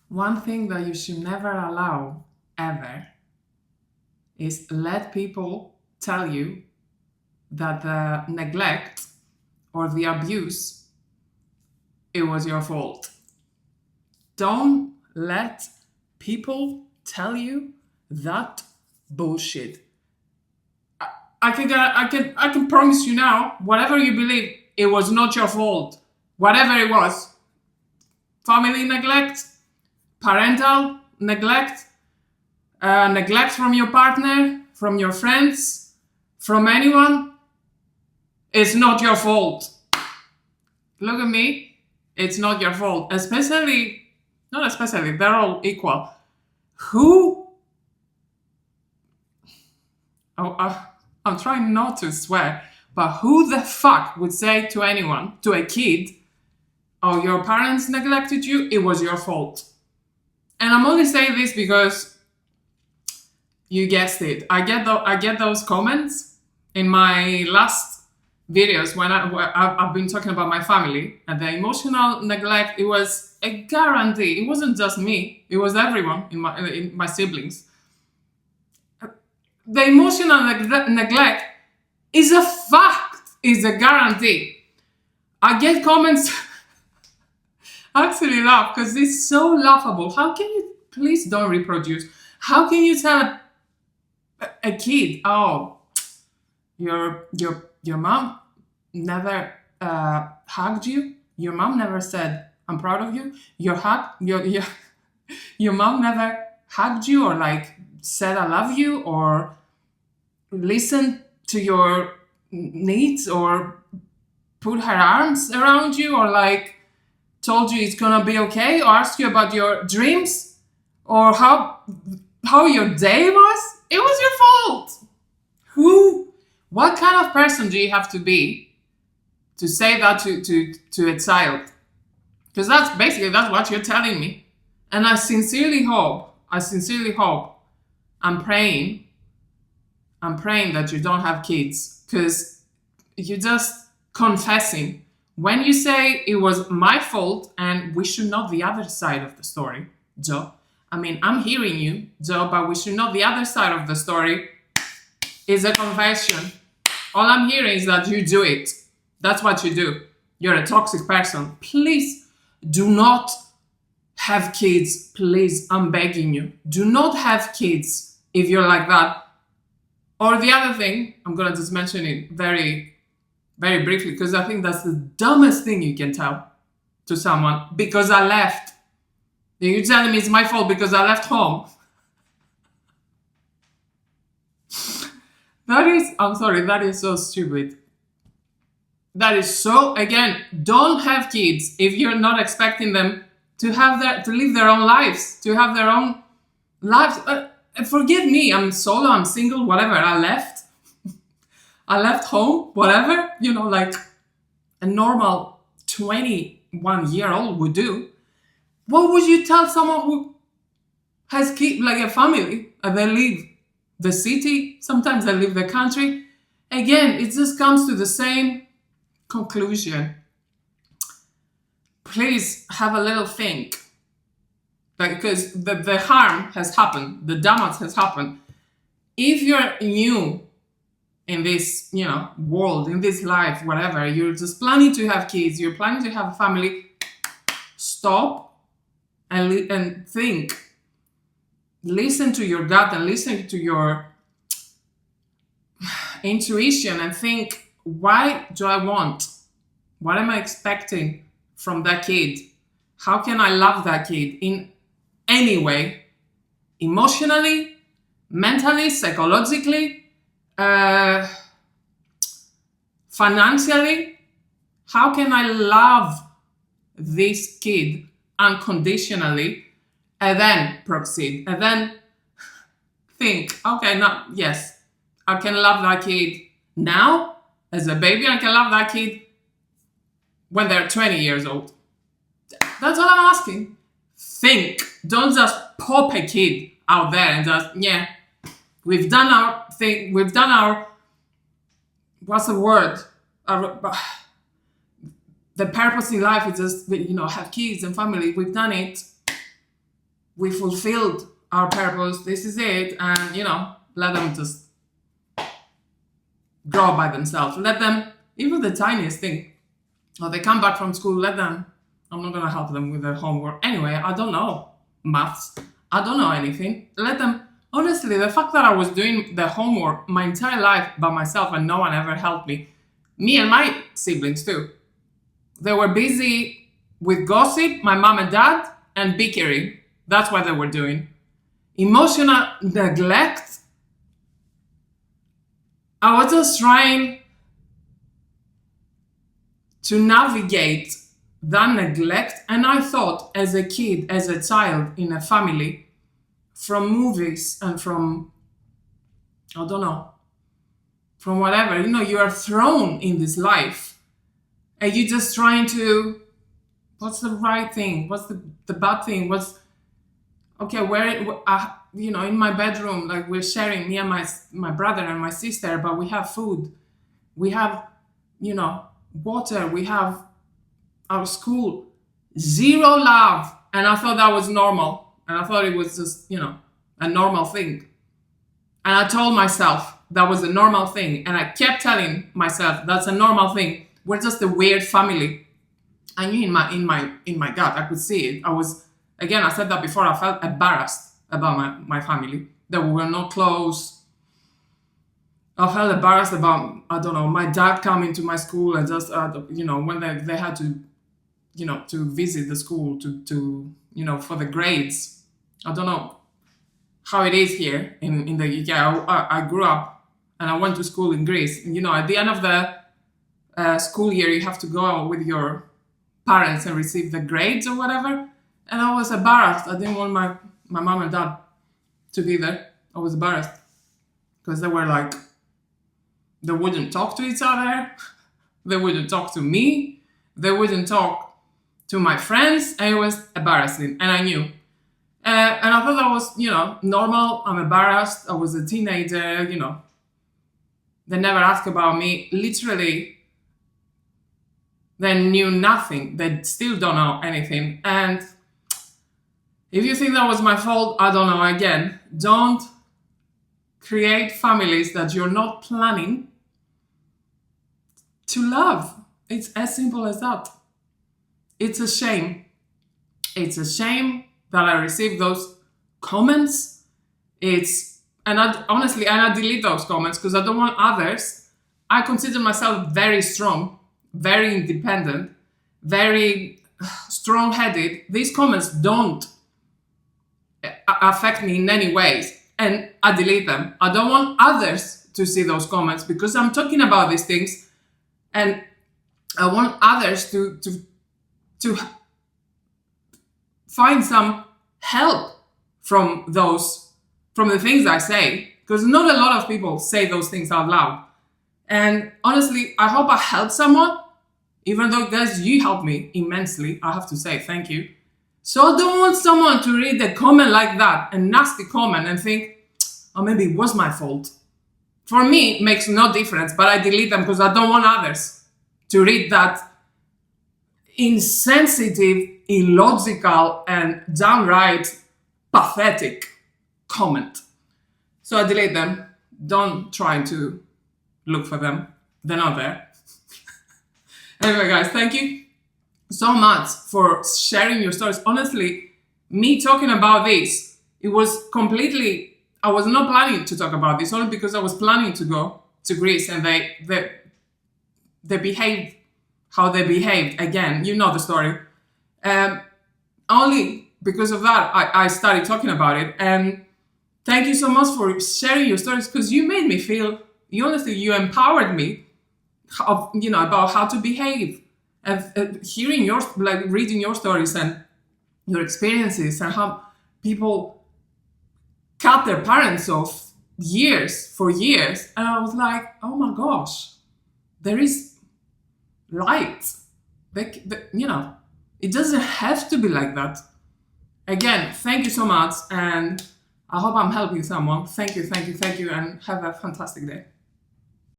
One thing that you should never allow, ever, is let people tell you that the neglect or the abuse, it was your fault. Don't let people tell you that bullshit. I can promise you now, whatever you believe, it was not your fault. Whatever it was, family neglect, parental neglect, neglect from your partner, from your friends, from anyone, it's not your fault. Look at me, it's not your fault. Not especially, they're all equal. Who? Oh, I'm trying not to swear, but who the fuck would say to anyone, to a kid, oh, your parents neglected you, it was your fault? And I'm only saying this because you guessed it. I get those comments in my last videos when I've been talking about my family and the emotional neglect. It was a guarantee. It wasn't just me. It was everyone in my siblings. The emotional neglect is a fact. Is a guarantee. I get comments. I actually laugh because it's so laughable. How can you please don't reproduce? How can you tell a kid, oh, your mom never hugged you. Your mom never said, "I'm proud of you." Your mom never hugged you or like said, "I love you," or listened to your needs or put her arms around you or like told you it's gonna be okay or asked you about your dreams or how your day was. It was your fault. What kind of person do you have to be to say that to a child? Because that's what you're telling me. And I sincerely hope, I'm praying that you don't have kids, because you're just confessing. When you say it was my fault and we should know the other side of the story, Joe. I mean, I'm hearing you, Joe, but we should know the other side of the story is a confession. All I'm hearing is that you do it. That's what you do. You're a toxic person. Please do not have kids. Please, I'm begging you. Do not have kids if you're like that. Or the other thing, I'm going to just mention it very, very briefly, because I think that's the dumbest thing you can tell to someone. Because I left. You're telling me it's my fault because I left home. That is so stupid. That is so, again, don't have kids if you're not expecting them to live their own lives, to have their own lives. Forgive me, I'm solo, I'm single, whatever. I left home, whatever, like a normal 21-year-old would do. What would you tell someone who has kids, like a family, and they leave the city, sometimes they leave the country? Again, it just comes to the same conclusion. Please have a little think. Because the harm has happened, the damage has happened. If you're new in this, world, in this life, whatever, you're just planning to have kids, you're planning to have a family, stop and think. Listen to your gut and listen to your intuition and think, why do I want? What am I expecting from that kid? How can I love that kid in any way? Emotionally, mentally, psychologically, financially? How can I love this kid unconditionally and then proceed and then think, okay, yes, I can love that kid now as a baby. I can love that kid when they're 20 years old. That's all I'm asking. Think. Don't just pop a kid out there and just, we've done our thing. We've done our, what's the word? The purpose in life is just, have kids and family. We've done it. we fulfilled our purpose, this is it, and let them just grow by themselves. Let them, even the tiniest thing, or they come back from school, let them, I'm not going to help them with their homework. Anyway, I don't know maths. I don't know anything. Let them, honestly, the fact that I was doing the homework my entire life by myself and no one ever helped me and my siblings too. They were busy with gossip, my mom and dad, and bickering. That's what they were doing. Emotional neglect. I was just trying to navigate that neglect. And I thought, as a kid, as a child in a family, from movies and from, I don't know, from whatever, you are thrown in this life and you're just trying to, what's the right thing? What's the bad thing? Okay, in my bedroom, like we're sharing, me and my brother and my sister, but we have food. We have, water. We have our school. Zero love. And I thought that was normal. And I thought it was just, a normal thing. And I told myself that was a normal thing. And I kept telling myself that's a normal thing. We're just a weird family. I knew in my gut, I could see it. I said that before, I felt embarrassed about my family, that we were not close. I felt embarrassed about, I don't know, my dad coming to my school and just, when they had to, to visit the school to for the grades. I don't know how it is here in the UK. I grew up and I went to school in Greece. At the end of the school year, you have to go with your parents and receive the grades or whatever. And I was embarrassed. I didn't want my mom and dad to be there. I was embarrassed because they were like, they wouldn't talk to each other. They wouldn't talk to me. They wouldn't talk to my friends. And it was embarrassing. And I knew. And I thought that was, normal. I'm embarrassed. I was a teenager, They never asked about me. Literally, they knew nothing. They still don't know anything. And if you think that was my fault, I don't know. Again, don't create families that you're not planning to love. It's as simple as that. It's a shame. It's a shame that I received those comments. I delete those comments because I don't want others. I consider myself very strong, very independent, very strong-headed. These comments don't affect me in any ways, and I delete them. I don't want others to see those comments because I'm talking about these things, and I want others to find some help from the things I say, because not a lot of people say those things out loud. And honestly, I hope I helped someone, even though, guys, you helped me immensely. I have to say thank you. So I don't want someone to read a comment like that, a nasty comment, and think, oh, maybe it was my fault. For me, it makes no difference, but I delete them because I don't want others to read that insensitive, illogical, and downright pathetic comment. So I delete them. Don't try to look for them. They're not there. Anyway, guys, thank you so much for sharing your stories. Honestly, me talking about this, it was completely, I was not planning to talk about this, only because I was planning to go to Greece and they behaved how they behaved. Again, you know the story. Only because of that, I started talking about it. And thank you so much for sharing your stories, because you made me feel, you empowered me, about how to behave. And hearing reading your stories and your experiences and how people cut their parents off for years. And I was like, oh my gosh, there is light. It doesn't have to be like that. Again, thank you so much. And I hope I'm helping someone. Thank you, and have a fantastic day.